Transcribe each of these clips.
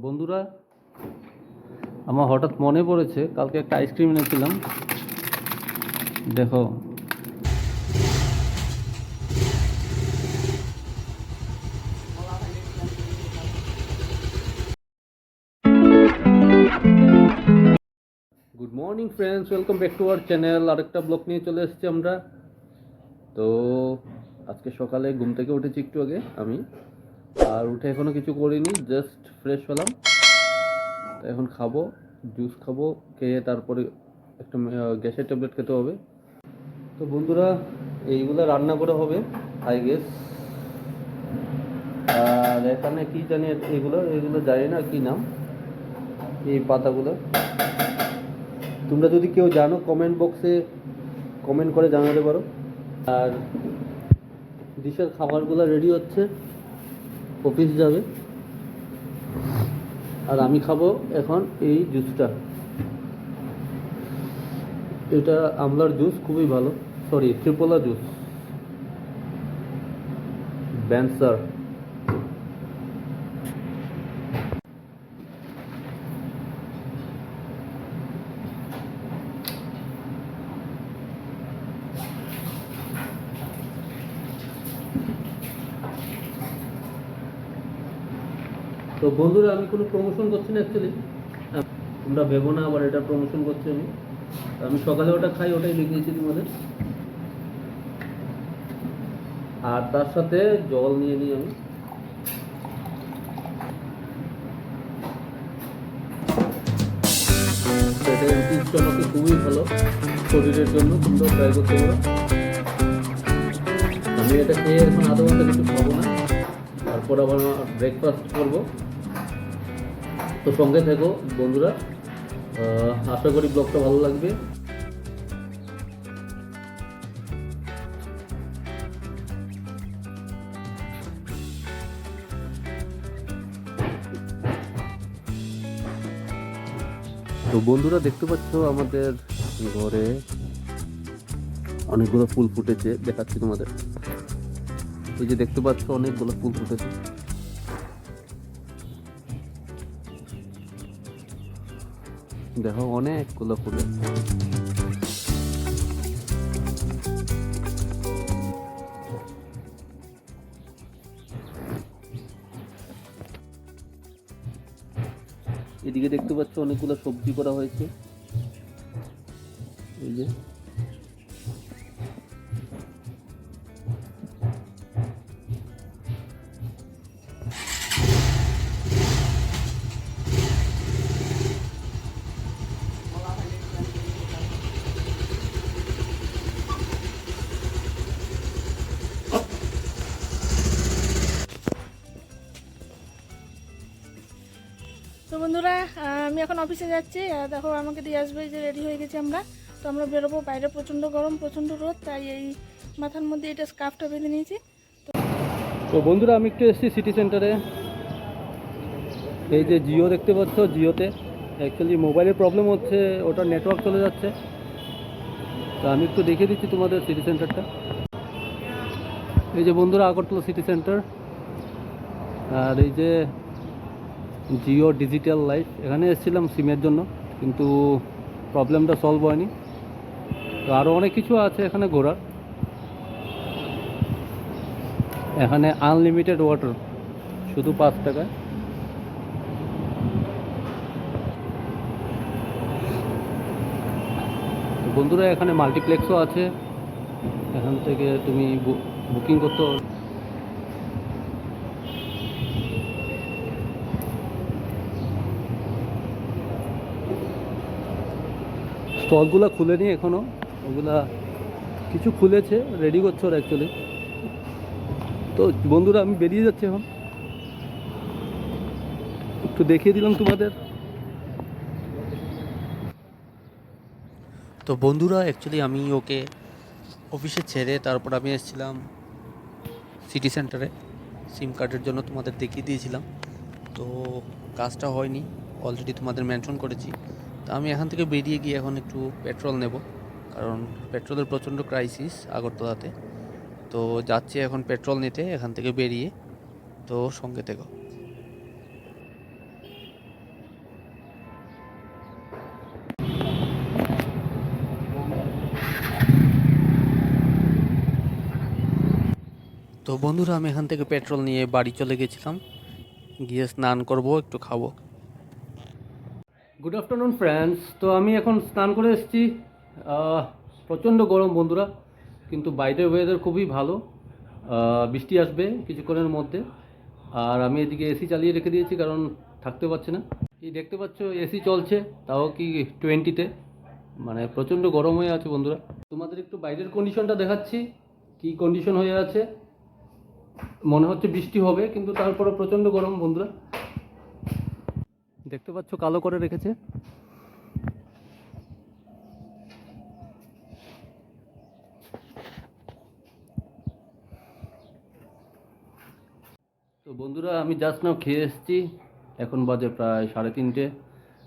বন্ধুরা, আমার হঠাৎ মনে পড়েছে কালকে একটা আইসক্রিম এনেছিলাম। দেখো, good morning friends, welcome back to our channel. আরেকটা ব্লগ নিয়ে চলে এসেছি আমরা। তো আজকে সকালে ঘুম থেকে উঠেছি একটু আগে আমি, আর উঠে এখনও কিছু করিনি, জাস্ট ফ্রেশ হলাম। তো এখন খাবো, জুস খাবো, খেয়ে তারপরে একটা গ্যাসের ট্যাবলেট খেতে হবে। তো বন্ধুরা, এইগুলো রান্না করে হবে আই গেস। আর এখানে কি জানি, এগুলো এগুলো জানি না কি নাম এই পাতাগুলো। তোমরা যদি কেউ জানো কমেন্ট বক্সে কমেন্ট করে জানাতে পারো। আর ডিশের খাবারগুলো রেডি হচ্ছে, অফিস যাবে। আর আমি খাবো এখন এই জুসটা। এটা আমলার জুস, খুবই ভালো। সরি, ত্রিপলা জুস, ব্যান্সার। তো বন্ধুরা, আমি কোনো প্রমোশন করছি না অ্যাকচুয়ালি, তোমরা ভেবো না আবার এটা প্রমোশন করছি আমি। আমি সকালে ওটা খাই, ওটাই লিখিয়েছি তোমাদের। আর তার সাথে জল নিয়ে নিই আমি। এটা জন্য খুবই ভালো, শরীরের জন্য তোমরা ট্রাই করতে পারো। আমি এটা খেয়ে এখন আধা ঘন্টা কিছু খাবো না, তারপর আবার ব্রেকফাস্ট করবো। তো সঙ্গে থেকো বন্ধুরা, আশা করি ব্লগটা ভালো লাগবে। তো বন্ধুরা, দেখতে পাচ্ছ আমাদের ঘরে অনেকগুলো ফুল ফুটেছে, দেখাচ্ছি তোমাদের। এই যে দেখতে পাচ্ছ অনেকগুলো ফুল ফুটেছে। দেখো অনেকগুলো ফুল। এদিকে দেখতে পাচ্ছ অনেকগুলো সবজি করা হয়েছে, এই যে। তো বন্ধুরা, আমি এখন অফিসে যাচ্ছি। দেখো আমাকে দিয়ে আসবে, যে রেডি হয়ে গেছি আমরা। তো আমরা বেরোবো, বাইরে প্রচণ্ড গরম, প্রচণ্ড রোদ, তাই এই মাথার মধ্যে এটা স্কার্ফটা বেঁধে নিয়েছি। তো বন্ধুরা, আমি একটু এসেছি সিটি সেন্টারে। এই যে জিও দেখতে পাচ্ছ, জিওতে অ্যাকচুয়ালি মোবাইলের প্রবলেম হচ্ছে, ওটা নেটওয়ার্ক চলে যাচ্ছে। তো আমি একটু দেখিয়ে দিচ্ছি তোমাদের সিটি সেন্টারটা। এই যে বন্ধুরা, আগরতলা সিটি সেন্টার। আর এই যে জিও ডিজিটাল লাইফ, এখানে এসেছিলাম সিমের জন্য, কিন্তু প্রবলেমটা সলভ হয়নি। তো আরও অনেক কিছু আছে এখানে ঘোরার। এখানে আনলিমিটেড ওয়াটার, শুধু 5 টাকায়। তো বন্ধুরা, এখানে মাল্টিপ্লেক্সও আছে, এখান থেকে তুমি বুকিং করতে হবে। স্টলগুলো খুলেনি এখনও, ওগুলা কিছু খুলেছে, রেডি করছে ওরা অ্যাকচুয়ালি। তো বন্ধুরা, আমি বেরিয়ে যাচ্ছি এখন, একটু দেখিয়ে দিলাম তোমাদের। তো বন্ধুরা, অ্যাকচুয়ালি আমি ওকে অফিসে ছেড়ে তারপর আমি এসেছিলাম সিটি সেন্টারে সিম কার্ডের জন্য, তোমাদের দেখিয়ে দিয়েছিলাম। তো কাজটা হয়নি, অলরেডি তোমাদের মেনশন করেছি। তো আমি এখান থেকে বেরিয়ে গিয়ে এখন একটু পেট্রোল নেব, কারণ পেট্রোলের প্রচণ্ড ক্রাইসিস আগরতলাতে। তো যাচ্ছি এখন পেট্রোল নিতে এখান থেকে বেরিয়ে। তো সঙ্গে থেকো। তো বন্ধুরা, আমি এখান থেকে পেট্রোল নিয়ে বাড়ি চলে গেছিলাম, গিয়ে স্নান করব, একটু খাবো। Good afternoon friends. তো আমি এখন স্নান করে এসেছি। প্রচণ্ড গরম বন্ধুরা, কিন্তু বাইরের ওয়েদার খুবই ভালো। বৃষ্টি আসবে কিছুক্ষণের মধ্যে। আর আমি এদিকে এসি চালিয়ে রেখে দিয়েছি, কারণ থাকতে পারছি না। এই দেখতে পাচ্ছ এসি চলছে, তাও কি 20-তে, মানে প্রচণ্ড গরম হয়ে আছে বন্ধুরা। তোমাদের একটু বাইরের কন্ডিশনটা দেখাচ্ছি, কি কন্ডিশন হয়ে আছে। মনে হচ্ছে বৃষ্টি হবে, কিন্তু তারপরে প্রচণ্ড গরম বন্ধুরা। দেখতে পাচ্ছ কালো করে রেখেছে। তো বন্ধুরা, আমি জাস্ট নাও খেয়ে এসেছি। এখন বাজে প্রায় 3:30।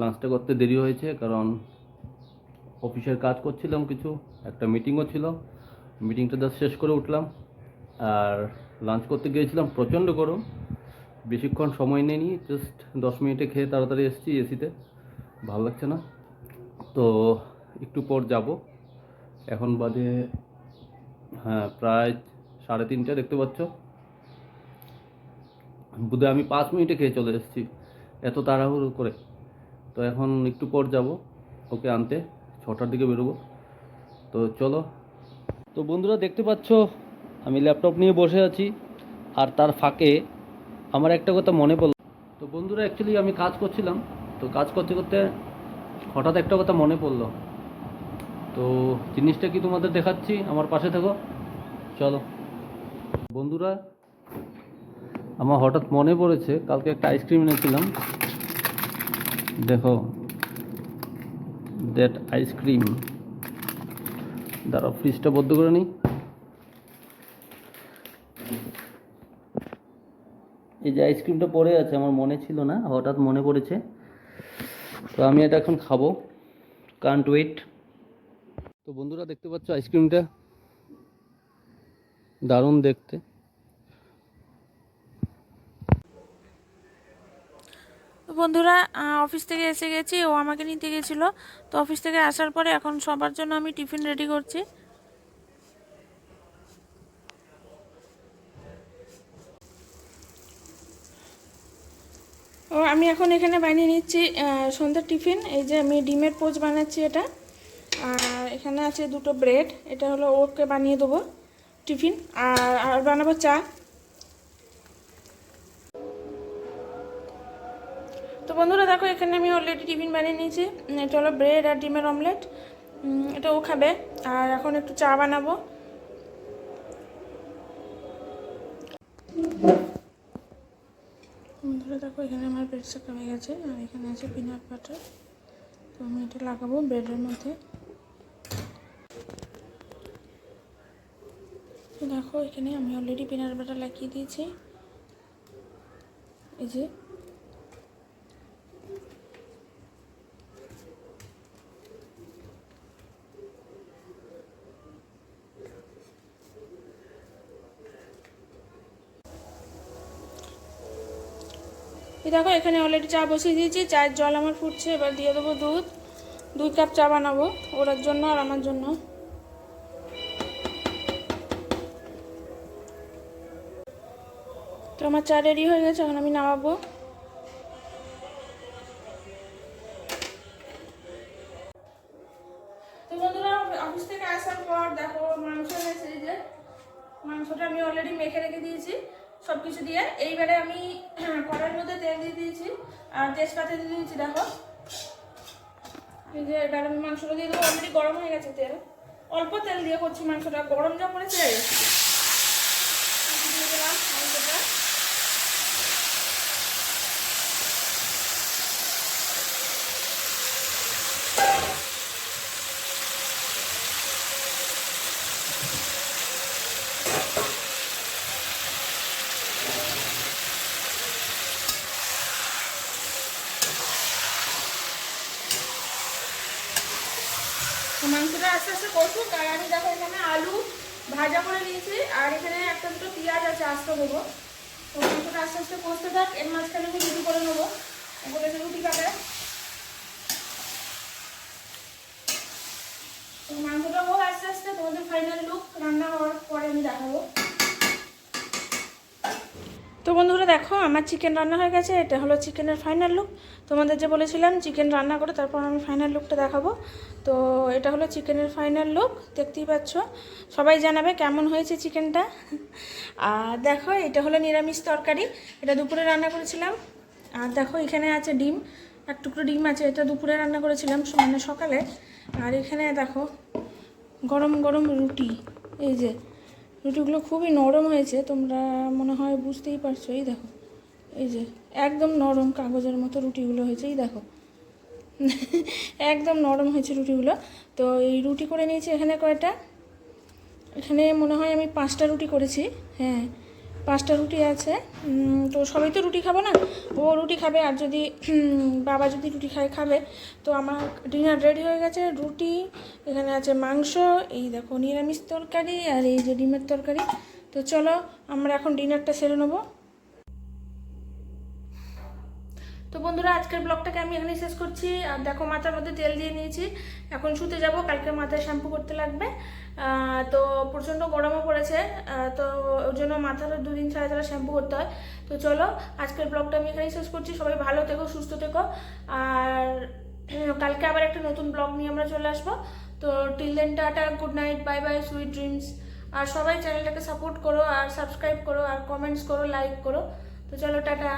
লাঞ্চটা করতে দেরি হয়েছে, কারণ অফিসের কাজ করছিলাম, কিছু একটা মিটিংও ছিল। মিটিংটা জাস্ট শেষ করে উঠলাম, আর লাঞ্চ করতে গিয়েছিলাম। প্রচণ্ড গরম, বেশিক্ষণ সময় নেয়নি, জাস্ট 10 মিনিটে খেয়ে তাড়াতাড়ি এসেছি এসিতে। ভালো লাগছে না, তো একটু পর যাব। এখন বাজে হ্যাঁ প্রায় 3:30 দেখতে পাচ্ছ। বোধহয় আমি 5 মিনিটে খেয়ে চলে এসেছি, এত তাড়াহুড়ো করে। তো এখন একটু পর যাব ওকে আনতে, 6টার দিকে বেরোবো। তো চলো। তো বন্ধুরা, দেখতে পাচ্ছ আমি ল্যাপটপ নিয়ে বসে আছি, আর তার ফাঁকে আমার একটা কথা মনে পড়ল। তো বন্ধুরা, অ্যাকচুয়ালি আমি কাজ করছিলাম, তো কাজ করতে করতে হঠাৎ একটা কথা মনে পড়লো। তো জিনিসটা কি তোমাদের দেখাচ্ছি, আমার পাশে থাকো। চলো বন্ধুরা, আমার হঠাৎ মনে পড়েছে, কালকে একটা আইসক্রিম এনেছিলাম। দেখো, দ্যাট আইসক্রিম। দাঁড়াও, ফ্রিজটা বন্ধ করে নিই। এই যে আইসক্রিমটা পড়ে আছে, আমার মনে ছিল না, হঠাৎ মনে পড়েছে। তো আমি এটা এখন খাবো, কান্ট ওয়েট। তো বন্ধুরা, দেখতে পাচ্ছ আইসক্রিমটা দারুণ দেখতে। তো বন্ধুরা, অফিস থেকে এসে গেছি, ও আমাকে নিতে গেছিলো। তো অফিস থেকে আসার পরে এখন সবার জন্য আমি টিফিন রেডি করছি। ও আমি এখন এখানে বানিয়ে নিচ্ছি সন্ধ্যার টিফিন। এই যে আমি ডিমের পোচ বানাচ্ছি এটা, আর এখানে আছে 2টো ব্রেড, এটা হলো ওকে বানিয়ে দেবো টিফিন। আর বানাবো চা। তো বন্ধুরা দেখো, এখানে আমি অলরেডি টিফিন বানিয়ে নিয়েছি। এটা হলো ব্রেড আর ডিমের অমলেট, এটা ও খাবে। আর এখন একটু চা বানাবো। বন্ধুরা দেখো, এখানে আমার ব্রেড শেক হয়ে গেছে, আর এখানে আছে পিনাট বাটার। তো আমি এটা লাগাবো ব্রেডের মধ্যে। তো দেখো, এখানে আমি অলরেডি পিনাট বাটার লাগিয়ে দিয়েছি, এই যে। এই দেখো, এখানে অলরেডি চা বসিয়ে দিয়েছি, চায়ের জল আমার ফুটছে। এবার দিয়ে দেবো দুধ। 2 কাপ চা বানাবো ওর জন্য আর আমার জন্য। তো আমার চা রেডি হয়ে গেছে, এখন আমি নামাবো। তো বন্ধুরা, অফিস থেকে আসার পর দেখো মাংস এনেছে, এই যে মাংসটা আমি অলরেডি মেখে রেখে দিয়েছি সব কিছু দিয়ে। এইবারে আমি কড়াইয়ের মধ্যে তেল দিয়ে দিয়েছি আর তেজপাতা দিয়ে দিয়েছি। দেখো, এই যে এবার আমি মাংসটা দিয়ে দেবো। অলরেডি গরম হয়ে গেছে তেল, অল্প তেল দিয়ে করছি মাংসটা, গরম যা পড়েছে। দিয়ে দিলাম মাংসটা। মাংসটা আস্তে আস্তে কষুক। আর আমি দেখো এখানে আলু ভাজা করে নিয়েছি, আর এখানে একটা 2টো পেঁয়াজ আছে আস্ত দেবো। তো মাংসটা আস্তে আস্তে কষতে থাক, এর মাঝখানে আমি রুটি করে নেবো। এবার এসে রুটি কাটে। তো মাংসটা হোক আস্তে আস্তে, তোমাদের ফাইনাল লুক রান্না হওয়ার পরে আমি দেখাবো। তো বন্ধুরা দেখো আমার চিকেন রান্না হয়ে গেছে। এটা হলো চিকেনের ফাইনাল লুক। তোমাদের যে বলেছিলাম চিকেন রান্না করে তারপর আমি ফাইনাল লুকটা দেখাবো। তো এটা হলো চিকেনের ফাইনাল লুক, দেখতেই পাচ্ছ। সবাই জানাবে কেমন হয়েছে চিকেনটা। আর দেখো এটা হলো নিরামিষ তরকারি, এটা দুপুরে রান্না করেছিলাম। আর দেখো এখানে আছে ডিম, এক টুকরো ডিম আছে, এটা দুপুরে রান্না করেছিলাম মানে সকালে। আর এখানে দেখো গরম গরম রুটি, এই যে রুটিগুলো খুবই নরম হয়েছে, তোমরা মনে হয় বুঝতেই পারছো। এই দেখো, এই যে একদম নরম কাগজের মতো রুটিগুলো হয়েছে, এই দেখো একদম নরম হয়েছে রুটিগুলো। তো এই রুটি করে নিয়েছি এখানে কয়টা, এখানে মনে হয় আমি 5টা রুটি করেছি। হ্যাঁ 5টা রুটি আছে। তো সবাই তো রুটি খাবো না, ও রুটি খাবে, আর যদি বাবা যদি রুটি খাবে। তো আমার ডিনার রেডি হয়ে গেছে। রুটি, এখানে আছে মাংস, এই দেখো নিরামিষ তরকারি, আর এই যে ডিমের তরকারি। তো চলো আমরা এখন ডিনারটা সেরে নেবো। তো বন্ধুরা আজকের ব্লগটাকে আমি এখানেই শেষ করছি। আর দেখো মাথার মধ্যে তেল দিয়ে নিয়েছি, এখন শুতে যাব, কালকে মাথায় শ্যাম্পু করতে লাগবে। তো প্রচণ্ড গরমও পড়েছে, তো ওই জন্য মাথার 2 দিন ছাড়া ছাড়া শ্যাম্পু করতে হয়। তো চলো আজকের ব্লগটা আমি এখানেই শেষ করছি। সবাই ভালো থেকো, সুস্থ থেকো, আর কালকে আবার একটা নতুন ব্লগ নিয়ে আমরা চলে আসবো। তো till then tata, good night, bye bye, sweet dreams. আর সবাই চ্যানেলটাকে সাপোর্ট করো, আর সাবস্ক্রাইব করো, আর কমেন্টস করো, লাইক করো। তো চলো টাটা।